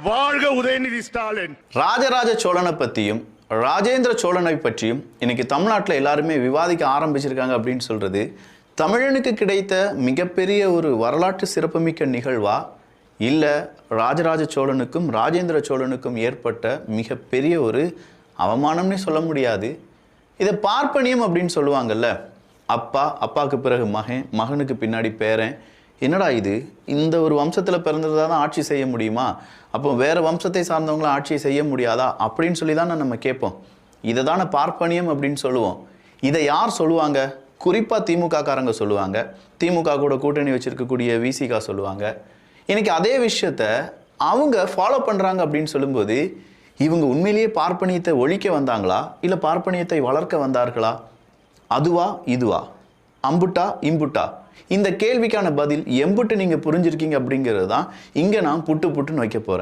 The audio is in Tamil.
வாழ்க உதயநிதி ஸ்டாலின். ராஜராஜ சோழனை பற்றியும் ராஜேந்திர சோழனை பற்றியும் இன்னைக்கு தமிழ்நாட்டில் எல்லாருமே விவாதிக்க ஆரம்பிச்சிருக்காங்க அப்படின்னு சொல்றது தமிழனுக்கு கிடைத்த மிகப்பெரிய ஒரு வரலாற்று சிறப்புமிக்க நிகழ்வா இல்லை ராஜராஜ சோழனுக்கும் ராஜேந்திர சோழனுக்கும் ஏற்பட்ட மிகப்பெரிய ஒரு அவமானம்னே சொல்ல முடியாது. இதை பார்ப்பனியம் அப்படின்னு சொல்லுவாங்கல்ல. அப்பாவுக்கு பிறகு மகனுக்கு பின்னாடி பேரன். என்னடா இது, இந்த ஒரு வம்சத்தில் பிறந்ததாக தான் ஆட்சி செய்ய முடியுமா, அப்போ வேறு வம்சத்தை சார்ந்தவங்களாம் ஆட்சியை செய்ய முடியாதா அப்படின்னு சொல்லி தான் நம்ம கேட்போம். இதை தானே பார்ப்பனியம் அப்படின்னு சொல்லுவோம். இதை யார் சொல்லுவாங்க? குறிப்பாக திமுக காரங்க சொல்லுவாங்க. திமுக கூட கூட்டணி வச்சிருக்கக்கூடிய விசிகா சொல்லுவாங்க. இன்னைக்கு அதே விஷயத்த அவங்க ஃபாலோ பண்ணுறாங்க அப்படின்னு சொல்லும்போது இவங்க உண்மையிலேயே பார்ப்பனியத்தை ஒழிக்க வந்தாங்களா இல்லை பார்ப்பனியத்தை வளர்க்க வந்தார்களா? அதுவா இதுவா, அம்புட்டா இம்புட்டா? இந்த கேள்விக்கான பதில் எம்புட்டு நீங்கள் புரிஞ்சிருக்கீங்க அப்படிங்கிறது தான் இங்கே நான் புட்டுன்னு வைக்க போகிறேன்.